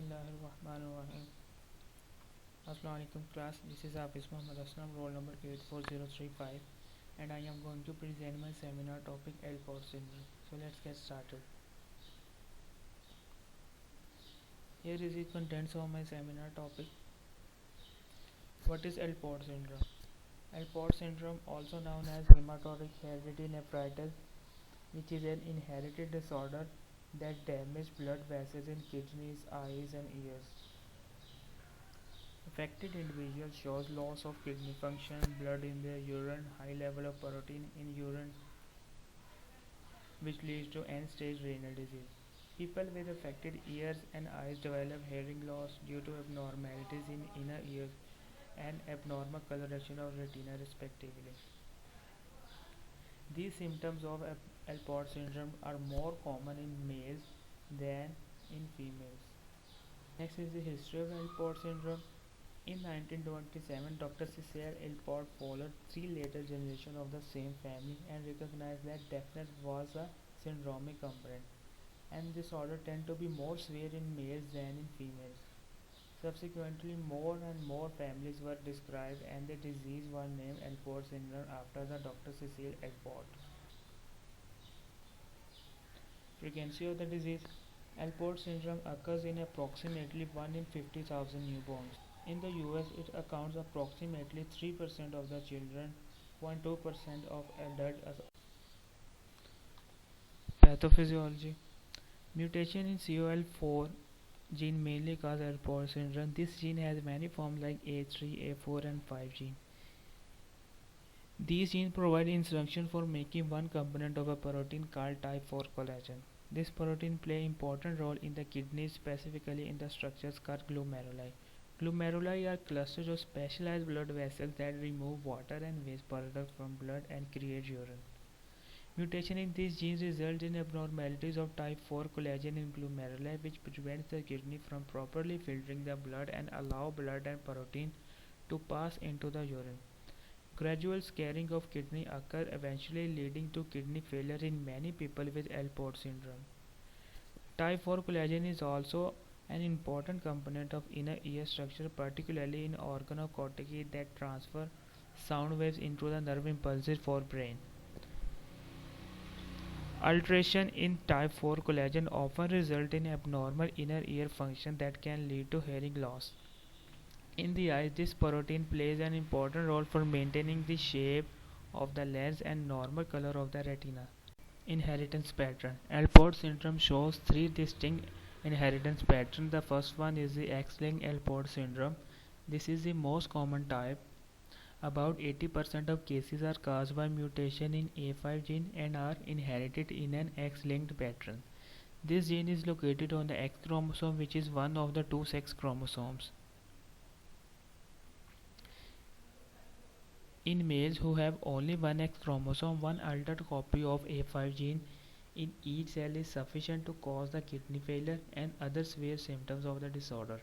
Bismillahirrahmanirrahim. Assalamu alaikum class. This is Hafiz Muhammad Aslam, roll number 84035, and I am going to present my seminar topic Alport syndrome. So let's get started. Here is the contents of my seminar topic. What is Alport syndrome? Alport syndrome, also known as hematoric hereditary nephritis, which is an inherited disorder that damages blood vessels in kidneys, eyes, and ears. Affected individual shows loss of kidney function, blood in their urine, high level of protein in urine, which leads to end-stage renal disease. People with affected ears and eyes develop hearing loss due to abnormalities in inner ears and abnormal coloration of retina respectively. These symptoms of Alport syndrome are more common in males than in females. Next is the history of Alport syndrome. In 1927, Dr. Cecile Alport followed three later generations of the same family and recognized that deafness was a syndromic component, and disorder tend to be more severe in males than in females. Subsequently, more and more families were described, and the disease was named Alport syndrome after the Dr. Cecile Alport. Frequency of the disease. Alport syndrome occurs in approximately 1 in 50,000 newborns. In the US, it accounts approximately 3% of the children, 0.2% of adults. Pathophysiology. Mutation in COL4 gene mainly cause Alport syndrome. This gene has many forms like A3, A4, and 5 gene. These genes provide instruction for making one component of a protein called type 4 collagen. This protein plays an important role in the kidneys, specifically in the structures called glomeruli. Glomeruli are clusters of specialized blood vessels that remove water and waste products from blood and create urine. Mutation in these genes results in abnormalities of type 4 collagen in glomeruli, which prevents the kidney from properly filtering the blood and allow blood and protein to pass into the urine. Gradual scarring of kidney occurs, eventually leading to kidney failure in many people with Alport syndrome. Type 4 collagen is also an important component of inner ear structure, particularly in organocortici that transfer sound waves into the nerve impulses for brain. Alteration in type 4 collagen often result in abnormal inner ear function that can lead to hearing loss. In the eyes, this protein plays an important role for maintaining the shape of the lens and normal color of the retina. Inheritance pattern. Alport syndrome shows three distinct inheritance patterns. The first one is the X-linked Alport syndrome. This is the most common type. About 80% of cases are caused by mutation in A5 gene and are inherited in an X-linked pattern. This gene is located on the X chromosome, which is one of the two sex chromosomes. In males who have only one X chromosome, one altered copy of A5 gene in each cell is sufficient to cause the kidney failure and other severe symptoms of the disorder.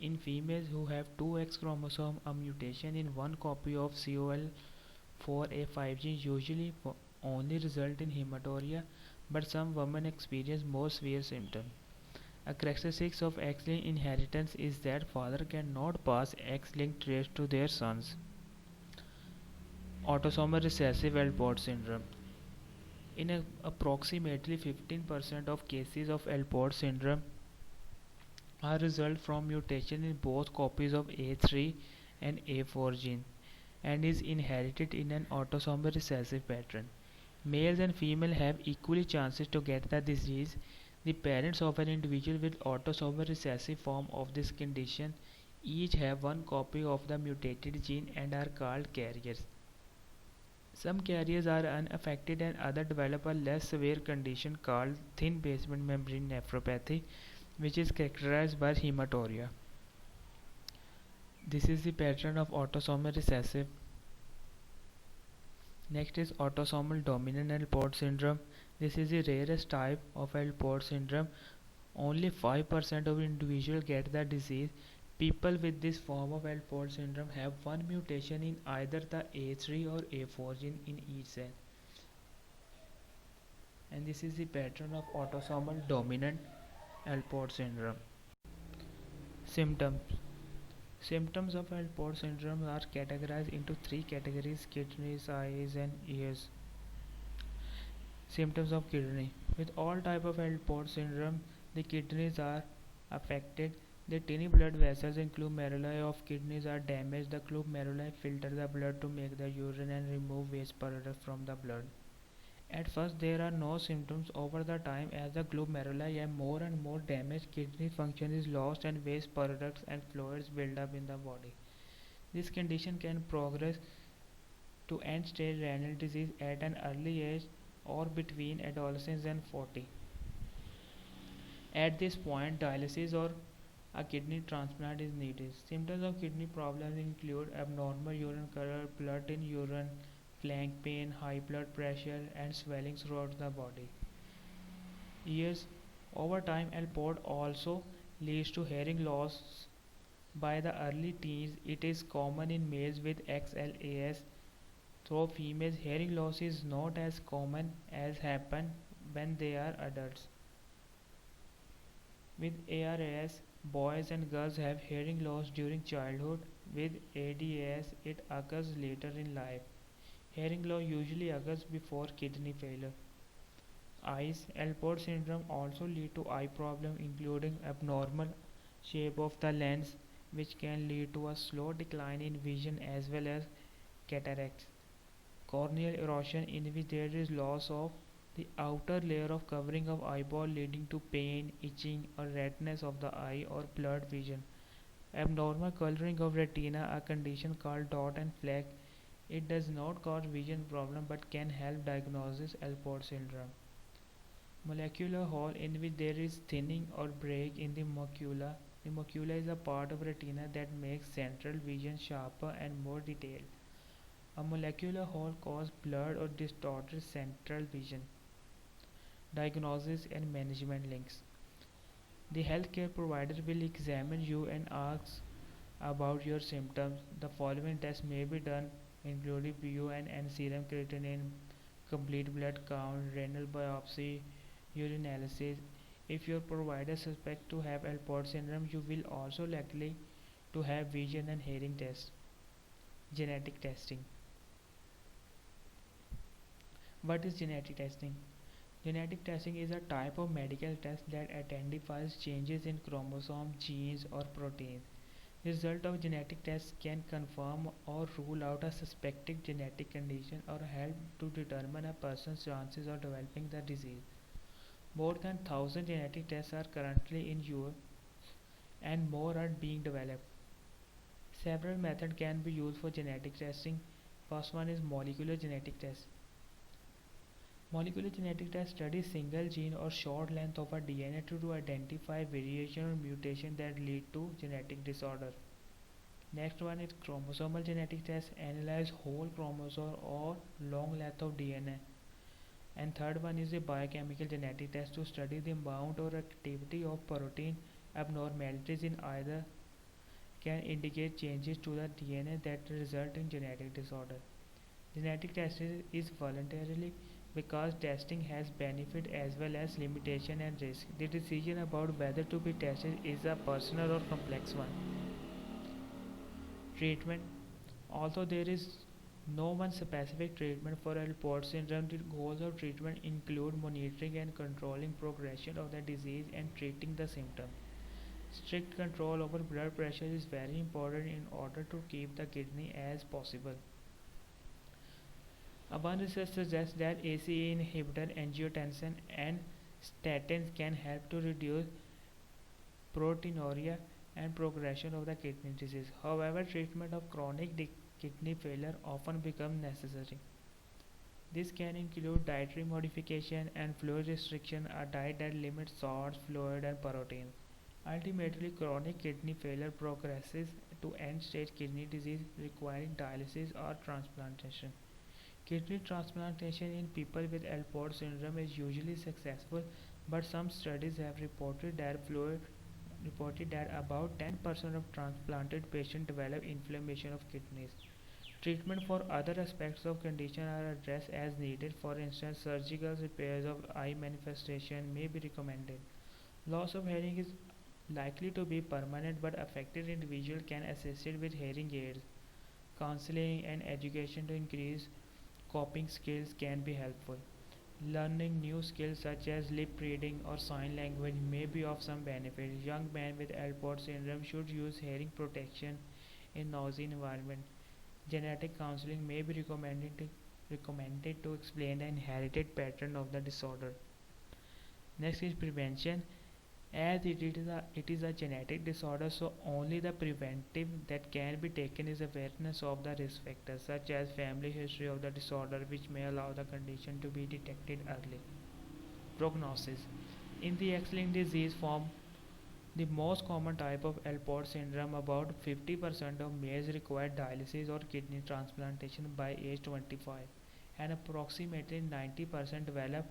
In females who have two X chromosomes, a mutation in one copy of COL4A5 gene usually only results in hematuria, but some women experience more severe symptoms. A characteristic of X-linked inheritance is that father cannot pass X-linked traits to their sons. Autosomal recessive Alport syndrome. In approximately 15% of cases of Alport syndrome are result from mutation in both copies of A3 and A4 gene and is inherited in an autosomal recessive pattern. Males and females have equally chances to get the disease. The parents of an individual with autosomal recessive form of this condition each have one copy of the mutated gene and are called carriers. Some carriers are unaffected and others develop a less severe condition called thin basement membrane nephropathy, which is characterized by hematuria. This is the pattern of autosomal recessive. Next is autosomal dominant Alport syndrome. This is the rarest type of Alport syndrome. Only 5% of individuals get the disease. People with this form of Alport syndrome have one mutation in either the A3 or A4 gene in each cell. And this is the pattern of autosomal dominant Alport syndrome. Symptoms. Symptoms of Alport syndrome are categorized into three categories: kidneys, eyes, and ears. Symptoms of kidney. With all type of Alport syndrome, the kidneys are affected. The tiny blood vessels and glomeruli of kidneys are damaged. The glomeruli filter the blood to make the urine and remove waste products from the blood. At first, there are no symptoms. Over the time, as the glomeruli have more and more damage, kidney function is lost and waste products and fluids build up in the body. This condition can progress to end-stage renal disease at an early age or between adolescence and 40. At this point, dialysis or a kidney transplant is needed. Symptoms of kidney problems include abnormal urine color, blood in urine, flank pain, high blood pressure, and swelling throughout the body. Years over time, Alport also leads to hearing loss by the early teens. It is common in males with XLAS, though females' hearing loss is not as common as happen when they are adults. With ARAS, boys and girls have hearing loss during childhood. With ADAS, it occurs later in life. Hearing loss usually occurs before kidney failure. Eyes. Alport syndrome also lead to eye problem, including abnormal shape of the lens, which can lead to a slow decline in vision as well as cataracts. Corneal erosion, in which there is loss of the outer layer of covering of eyeball, leading to pain, itching, or redness of the eye or blurred vision. Abnormal coloring of retina, a condition called dot and fleck. It does not cause vision problem but can help diagnosis Alport syndrome. Molecular hole, in which there is thinning or break in the macula. The macula is a part of retina that makes central vision sharper and more detailed. A molecular hole causes blurred or distorted central vision. Diagnosis and management links. The healthcare provider will examine you and ask about your symptoms. The following tests may be done, including BUN and serum creatinine, complete blood count, renal biopsy, urinalysis. If your provider suspects to have Alport syndrome, you will also likely to have vision and hearing tests. Genetic testing. What is genetic testing? Genetic testing is a type of medical test that identifies changes in chromosomes, genes, or proteins. The result of genetic tests can confirm or rule out a suspected genetic condition or help to determine a person's chances of developing the disease. More than 1,000 genetic tests are currently in use and more are being developed. Several methods can be used for genetic testing. First one is molecular genetic test. Molecular genetic test studies single gene or short length of a DNA to identify variation or mutation that lead to genetic disorder. Next one is chromosomal genetic test, analyze whole chromosome or long length of DNA. And third one is a biochemical genetic test to study the amount or activity of protein. Abnormalities in either can indicate changes to the DNA that result in genetic disorder. Genetic testing is voluntary because testing has benefit as well as limitation and risk. The decision about whether to be tested is a personal or complex one. Treatment. Although there is no one specific treatment for Alport syndrome, the goals of treatment include monitoring and controlling progression of the disease and treating the symptom. Strict control over blood pressure is very important in order to keep the kidney as possible. One research suggests that ACE inhibitor, angiotensin, and statins can help to reduce proteinuria and progression of the kidney disease. However, treatment of chronic kidney failure often becomes necessary. This can include dietary modification and fluid restriction, a diet that limits salts, fluid, and protein. Ultimately, chronic kidney failure progresses to end-stage kidney disease requiring dialysis or transplantation. Kidney transplantation in people with Alport syndrome is usually successful, but some studies have reported that about 10% of transplanted patients develop inflammation of kidneys. Treatment for other aspects of condition are addressed as needed. For instance, surgical repairs of eye manifestation may be recommended. Loss of hearing is likely to be permanent, but affected individual can assist it with hearing aids. Counseling and education to increase coping skills can be helpful. Learning new skills such as lip reading or sign language may be of some benefit. Young men with Alport syndrome should use hearing protection in noisy environment. Genetic counseling may be recommended to explain the inherited pattern of the disorder. Next is prevention. As it is a genetic disorder, so only the preventive that can be taken is awareness of the risk factors, such as family history of the disorder, which may allow the condition to be detected early. Prognosis. In the X-linked disease form, the most common type of Alport syndrome, about 50% of males require dialysis or kidney transplantation by age 25, and approximately 90% develop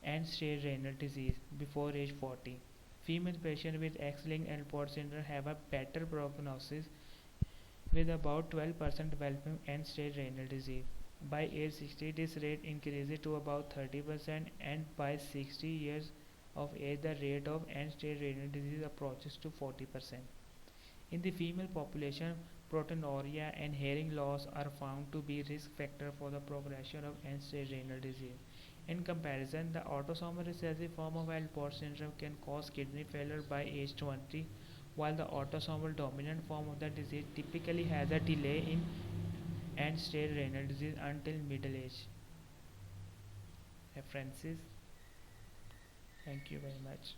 end-stage renal disease before age 40. Female patients with X-linked Alport syndrome have a better prognosis, with about 12% developing end-stage renal disease. By age 60, this rate increases to about 30%, and by 60 years of age, the rate of end-stage renal disease approaches to 40%. In the female population, proteinuria and hearing loss are found to be risk factors for the progression of end-stage renal disease. In comparison, the autosomal recessive form of Alport syndrome can cause kidney failure by age 20, while the autosomal dominant form of the disease typically has a delay in end-stage renal disease until middle age. References. Thank you very much.